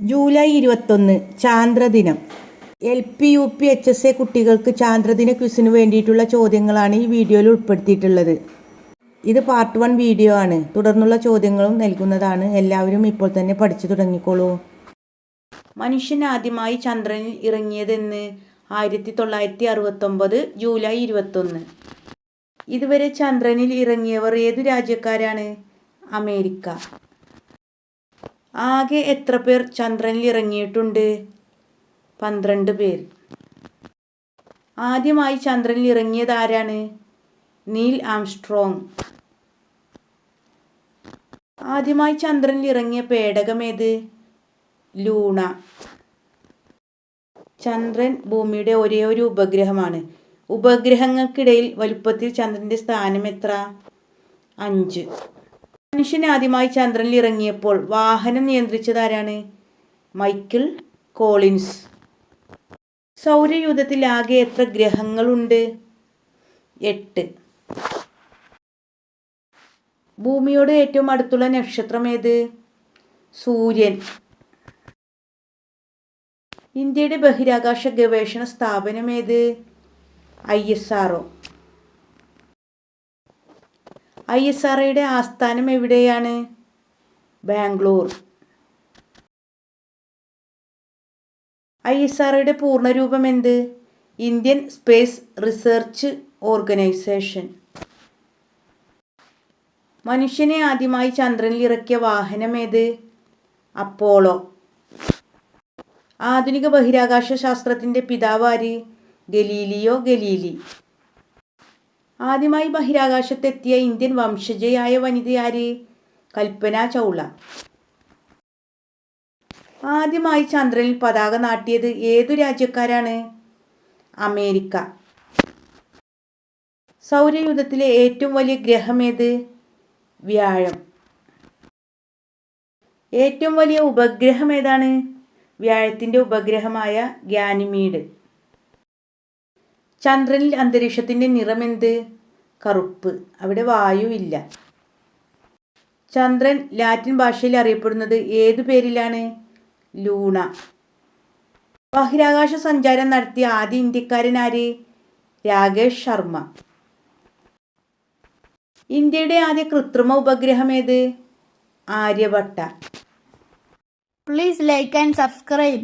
July 21 ചാന്ദ്രദിനം. LP, UP, HSA കുട്ടികൾക്ക് ചാന്ദ്രദിന ക്വിസിന് വേണ്ടിയിട്ടുള്ള ചോദ്യങ്ങളാണ് ഈ വീഡിയോയിൽ ഉൾപ്പെടുത്തിയിട്ടുള്ളത്. ഇത് പാർട്ട് 1 വീഡിയോ ആണ്. തുടർന്നുള്ള ചോദ്യങ്ങളും നൽകുന്നതാണ്. എല്ലാവരും ഇപ്പോൾ തന്നെ പഠിച്ചു തുടങ്ങിക്കോളൂ. മനുഷ്യൻ ആദ്യമായി ചന്ദ്രനിൽ ഇറങ്ങിയതെന്ന് 1969 ജൂലൈ 21. ഇതുവരെ ചന്ദ്രനിൽ ഇറങ്ങിയവർ ഏതു രാജ്യക്കാരാണ്? അമേരിക്ക. ആകെ എത്ര പേർ ചന്ദ്രനിൽ ഇറങ്ങിയിട്ടുണ്ട്? 12 പേർ. ആദ്യമായി ചന്ദ്രനിൽ ഇറങ്ങിയത് ആരാണ്? Neil Armstrong. ആദ്യമായി ചന്ദ്രനിൽ ഇറങ്ങിയ പേടകമേത്? ലൂണ. ചന്ദ്രൻ ഭൂമിയുടെ ഒരേ ഒരു ഉപഗ്രഹമാണ്. ഉപഗ്രഹങ്ങൾക്കിടയിൽ വലുപ്പത്തിൽ ചന്ദ്രന്റെ സ്ഥാനം എത്ര? 5. മനുഷ്യൻ ആദ്യമായി ചന്ദ്രനിൽ ഇറങ്ങിയപ്പോൾ വാഹനം നിയന്ത്രിച്ചത് ആരാണ്? Michael Collins. സൗരയൂഥത്തിൽ ആകെ എത്ര ഗ്രഹങ്ങളുണ്ട്? 8. ഭൂമിയോട് ഏറ്റവും അടുത്തുള്ള നക്ഷത്രം ഏത്? സൂര്യൻ. ഇന്ത്യയുടെ ബഹിരാകാശ ഗവേഷണ സ്ഥാപനം ഏത്? ISRO. ISROയുടെ ആസ്ഥാനം എവിടെയാണ്? ബാംഗ്ലൂർ. ISROയുടെ പൂർണ്ണരൂപം എന്ത്? Indian space research organisation. മനുഷ്യനെ ആദ്യമായി ചന്ദ്രനിൽ ഇറക്കിയ വാഹനം ഏത്? അപ്പോളോ. ആധുനിക ബഹിരാകാശ ശാസ്ത്രത്തിന്റെ പിതാവ് ആര്? Galileo Galilei. ആദ്യമായി ബഹിരാകാശത്തെത്തിയ ഇന്ത്യൻ വംശജയായ വനിത ആര്? കൽപ്പന ചൗള. ആദ്യമായി ചന്ദ്രനിൽ പതാക നാട്ടിയത് ഏതു രാജ്യക്കാരാണ്? അമേരിക്ക. സൗരയൂഥത്തിലെ ഏറ്റവും വലിയ ഗ്രഹം ഏത്? വ്യാഴം. ഏറ്റവും വലിയ ഉപഗ്രഹം ഏതാണ്? വ്യാഴത്തിന്റെ ഉപഗ്രഹമായ ഗാനിമീഡ്. ചന്ദ്രനിൽ അന്തരീക്ഷത്തിന്റെ നിറമെന്ത്? കറുപ്പ്. അവിടെ വായുവില്ല. ചന്ദ്രൻ ലാറ്റിൻ ഭാഷയിൽ അറിയപ്പെടുന്നത് ഏതു പേരിലാണ്? ലൂണ. ബഹിരാകാശ സഞ്ചാരം നടത്തിയ ആദ്യ ഇന്ത്യക്കാരൻ ആര്? രാകേഷ് ശർമ്മ. ഇന്ത്യയുടെ ആദ്യ കൃത്രിമ ഉപഗ്രഹം ഏത്? Aryabhata. Please like and subscribe.